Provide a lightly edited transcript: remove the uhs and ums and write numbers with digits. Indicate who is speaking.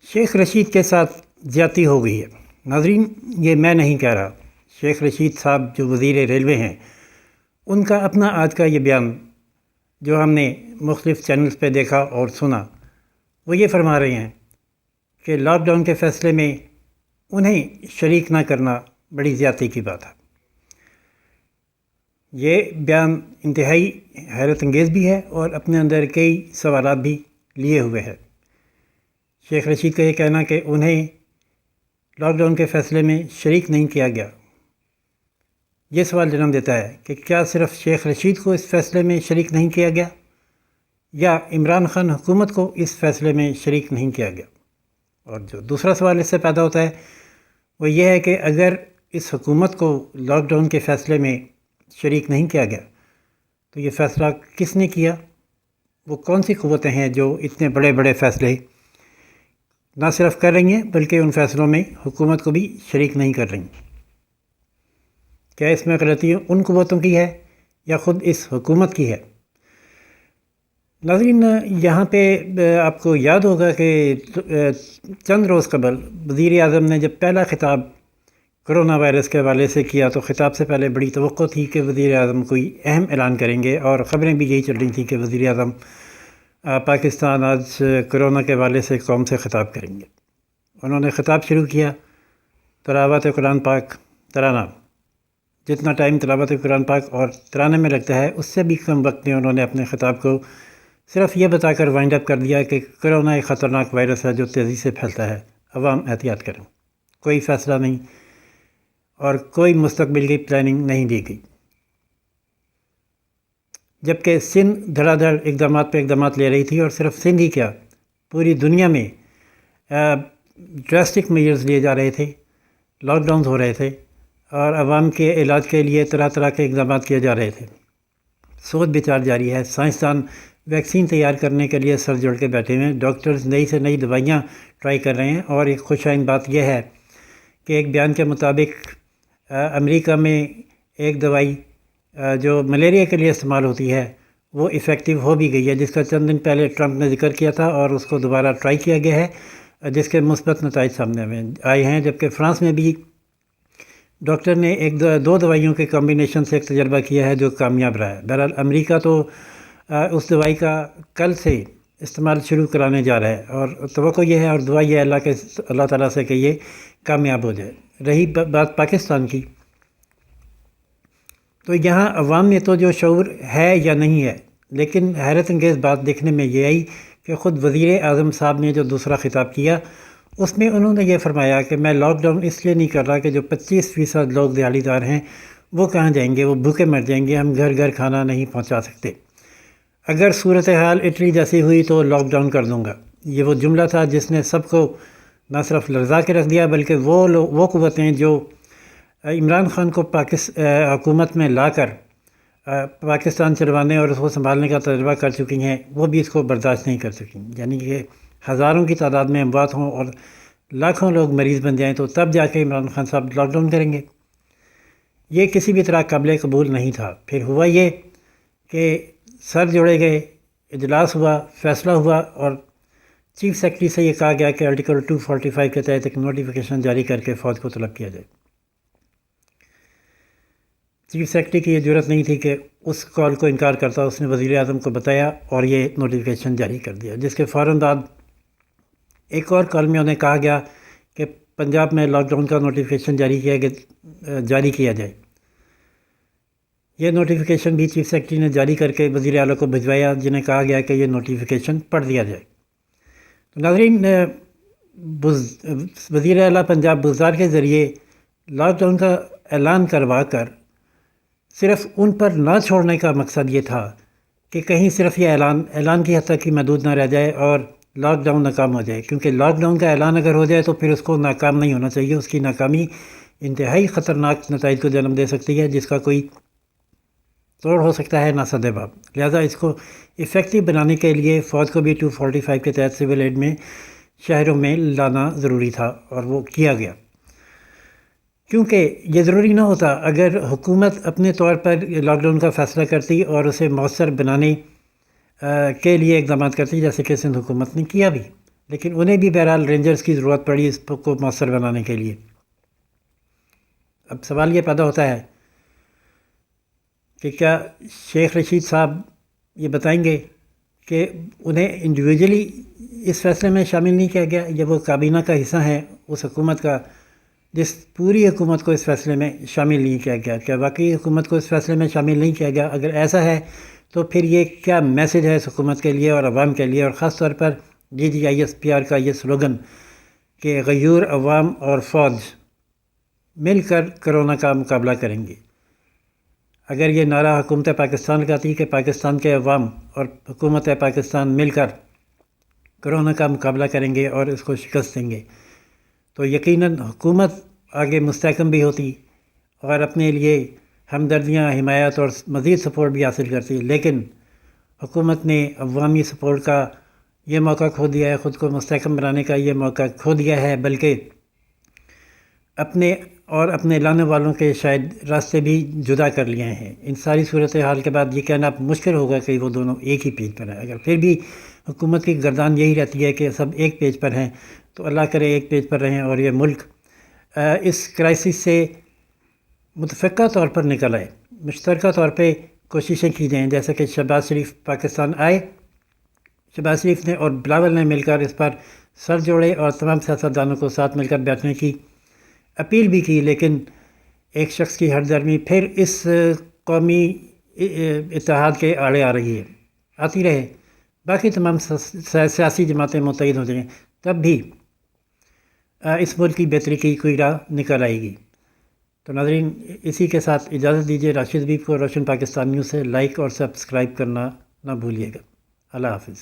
Speaker 1: شیخ رشید کے ساتھ زیادتی ہو گئی ہے۔ ناظرین، یہ میں نہیں کہہ رہا، شیخ رشید صاحب جو وزیر ریلوے ہیں ان کا اپنا آج کا یہ بیان جو ہم نے مختلف چینلز پہ دیکھا اور سنا، وہ یہ فرما رہے ہیں کہ لاک ڈاؤن کے فیصلے میں انہیں شریک نہ کرنا بڑی زیادتی کی بات ہے۔ یہ بیان انتہائی حیرت انگیز بھی ہے اور اپنے اندر کئی سوالات بھی لیے ہوئے ہے۔ شیخ رشید کا یہ کہنا کہ انہیں لاک ڈاؤن کے فیصلے میں شریک نہیں کیا گیا، یہ سوال جنم دیتا ہے کہ کیا صرف شیخ رشید کو اس فیصلے میں شریک نہیں کیا گیا یا عمران خان حکومت کو اس فیصلے میں شریک نہیں کیا گیا؟ اور جو دوسرا سوال اس سے پیدا ہوتا ہے وہ یہ ہے کہ اگر اس حکومت کو لاک ڈاؤن کے فیصلے میں شریک نہیں کیا گیا تو یہ فیصلہ کس نے کیا؟ وہ کون سی قوتیں ہیں جو اتنے بڑے بڑے فیصلے نہ صرف کر رہی ہیں بلکہ ان فیصلوں میں حکومت کو بھی شریک نہیں کر رہی؟ کیا اس میں غلطی ان قوتوں کی ہے یا خود اس حکومت کی ہے؟ ناظرین، یہاں پہ آپ کو یاد ہوگا کہ چند روز قبل وزیر اعظم نے جب پہلا خطاب کرونا وائرس کے حوالے سے کیا تو خطاب سے پہلے بڑی توقع تھی کہ وزیر اعظم کوئی اہم اعلان کریں گے، اور خبریں بھی یہی چل رہی تھیں کہ وزیر اعظم پاکستان آج کرونا کے حوالے سے قوم سے خطاب کریں گے۔ انہوں نے خطاب شروع کیا تلاوت قرآن پاک ترانہ۔ جتنا ٹائم تلاوت قرآن پاک اور ترانے میں لگتا ہے اس سے بھی کم وقت میں انہوں نے اپنے خطاب کو صرف یہ بتا کر وائنڈ اپ کر دیا کہ کرونا ایک خطرناک وائرس ہے جو تیزی سے پھیلتا ہے، عوام احتیاط کریں۔ کوئی فیصلہ نہیں اور کوئی مستقبل کی پلاننگ نہیں دی گئی، جبکہ سندھ دھڑا دھڑ اقدامات پہ اقدامات لے رہی تھی، اور صرف سندھ ہی کیا، پوری دنیا میں ڈراسٹک میجرز لیے جا رہے تھے، لاک ڈاؤنز ہو رہے تھے اور عوام کے علاج کے لیے طرح طرح کے اقدامات کیے جا رہے تھے۔ سوچ بچار جاری ہے، سائنسدان ویکسین تیار کرنے کے لیے سر جوڑ کے بیٹھے ہوئے ہیں، ڈاکٹرز نئی سے نئی دوائیاں ٹرائی کر رہے ہیں، اور ایک خوش آئند بات یہ ہے کہ ایک بیان کے مطابق امریکہ میں ایک دوائی جو ملیریا کے لیے استعمال ہوتی ہے وہ ایفیکٹو ہو بھی گئی ہے، جس کا چند دن پہلے ٹرمپ نے ذکر کیا تھا، اور اس کو دوبارہ ٹرائی کیا گیا ہے جس کے مثبت نتائج سامنے آئے ہیں۔ جبکہ فرانس میں بھی ڈاکٹر نے دو دوائیوں کے کمبینیشن سے ایک تجربہ کیا ہے جو کامیاب رہا ہے۔ بہرحال امریکہ تو اس دوائی کا کل سے استعمال شروع کرانے جا رہا ہے، اور توقع یہ ہے اور دعا یہ ہے اللہ تعالیٰ سے کہ یہ کامیاب ہو جائے۔ رہی بات پاکستان کی، تو یہاں عوام میں تو جو شعور ہے یا نہیں ہے، لیکن حیرت انگیز بات دیکھنے میں یہ آئی کہ خود وزیر اعظم صاحب نے جو دوسرا خطاب کیا اس میں انہوں نے یہ فرمایا کہ میں لاک ڈاؤن اس لیے نہیں کر رہا کہ جو 25% لوگ دیہاڑی دار ہیں وہ کہاں جائیں گے، وہ بھوکے مر جائیں گے، ہم گھر گھر کھانا نہیں پہنچا سکتے، اگر صورتحال اٹلی جیسی ہوئی تو لاک ڈاؤن کر دوں گا۔ یہ وہ جملہ تھا جس نے سب کو نہ صرف لرزا کے رکھ دیا بلکہ وہ قوتیں جو عمران خان کو حکومت میں لا کر پاکستان چلوانے اور اس کو سنبھالنے کا تجربہ کر چکی ہیں وہ بھی اس کو برداشت نہیں کر سکیں، یعنی کہ ہزاروں کی تعداد میں اموات ہوں اور لاکھوں لوگ مریض بن جائیں تو تب جا کے عمران خان صاحب لاک ڈاؤن کریں گے۔ یہ کسی بھی طرح قابل قبول نہیں تھا۔ پھر ہوا یہ کہ سر جوڑے گئے، اجلاس ہوا، فیصلہ ہوا، اور چیف سیکرٹری سے یہ کہا گیا کہ آرٹیکل 245 کے تحت ایک نوٹیفیکیشن جاری کر کے فوج کو طلب کیا جائے۔ چیف سیکرٹری کی یہ جرت نہیں تھی کہ اس کال کو انکار کرتا، اس نے وزیر اعظم کو بتایا اور یہ نوٹیفیکیشن جاری کر دیا، جس کے فوراً بعد ایک اور کال میں انہیں کہا گیا کہ پنجاب میں لاک ڈاؤن کا نوٹیفیکیشن جاری کیا جائے۔ یہ نوٹیفیکیشن بھی چیف سیکرٹری نے جاری کر کے وزیر اعلیٰ کو بھجوایا، جنہیں کہا گیا کہ یہ نوٹیفیکیشن پڑھ دیا جائے۔ تو ناظرین، وزیر اعلیٰ پنجاب بزدار کے ذریعے لاک ڈاؤن کا اعلان کروا کر صرف ان پر نہ چھوڑنے کا مقصد یہ تھا کہ کہیں صرف یہ اعلان کی حد تک ہی محدود نہ رہ جائے اور لاک ڈاؤن ناکام ہو جائے، کیونکہ لاک ڈاؤن کا اعلان اگر ہو جائے تو پھر اس کو ناکام نہیں ہونا چاہیے، اس کی ناکامی انتہائی خطرناک نتائج کو جنم دے سکتی ہے جس کا کوئی توڑ ہو سکتا ہے نہ سدے باب۔ لہٰذا اس کو ایفیکٹو بنانے کے لیے فوج کو بھی 245 کے تحت سول ایڈ میں شہروں میں لانا ضروری تھا، اور وہ کیا گیا، کیونکہ یہ ضروری نہ ہوتا اگر حکومت اپنے طور پر لاک ڈاؤن کا فیصلہ کرتی اور اسے مؤثر بنانے کے لیے اقدامات کرتی، جیسے کہ سندھ حکومت نے کیا بھی۔ لیکن انہیں بھی بہرحال رینجرز کی ضرورت پڑی اس کو مؤثر بنانے کے لیے۔ اب سوال یہ پیدا ہوتا ہے کہ کیا شیخ رشید صاحب یہ بتائیں گے کہ انہیں انڈیویجولی اس فیصلے میں شامل نہیں کیا گیا، یا وہ کابینہ کا حصہ ہیں اس حکومت کا جس پوری حکومت کو اس فیصلے میں شامل نہیں کیا گیا؟ کیا واقعی حکومت کو اس فیصلے میں شامل نہیں کیا گیا؟ اگر ایسا ہے تو پھر یہ کیا میسج ہے اس حکومت کے لیے اور عوام کے لیے، اور خاص طور پر DGISPR کا یہ سلوگن کہ غیور عوام اور فوج مل کر کرونا کا مقابلہ کریں گے؟ اگر یہ نعرہ حکومت پاکستان لگاتی کہ پاکستان کے عوام اور حکومت پاکستان مل کر کرونا کا مقابلہ کریں گے اور اس کو شکست دیں گے، تو یقیناً حکومت آگے مستحکم بھی ہوتی اور اپنے لیے ہمدردیاں، حمایت اور مزید سپورٹ بھی حاصل کرتی، لیکن حکومت نے عوامی سپورٹ کا یہ موقع کھو دیا ہے، خود کو مستحکم بنانے کا یہ موقع کھو دیا ہے، بلکہ اپنے لانے والوں کے شاید راستے بھی جدا کر لیے ہیں۔ ان ساری صورتحال کے بعد یہ کہنا مشکل ہوگا کہ وہ دونوں ایک ہی پیج پر ہیں۔ اگر پھر بھی حکومت کی گردان یہی رہتی ہے کہ سب ایک پیج پر ہیں، تو اللہ کرے ایک پیج پر رہیں اور یہ ملک اس کرائسس سے متفقہ طور پر نکل آئے، مشترکہ طور پہ کوششیں کی جائیں، جیسا کہ شہباز شریف پاکستان آئے، شہباز شریف نے اور بلاول نے مل کر اس پر سر جوڑے اور تمام سیاستدانوں کو ساتھ مل کر بیٹھنے کی اپیل بھی کی، لیکن ایک شخص کی ہردرمی پھر اس قومی اتحاد کے آڑے آ رہی ہے، آتی رہے، باقی تمام سیاسی جماعتیں متحد ہو جائیں، تب بھی اس ملک کی بہتری کی کوئی راہ نکل آئے گی۔ تو ناظرین، اسی کے ساتھ اجازت دیجیے راشد حبیب کو روشن پاکستان نیوز سے لائک اور سبسکرائب کرنا نہ بھولیے گا۔ اللہ حافظ۔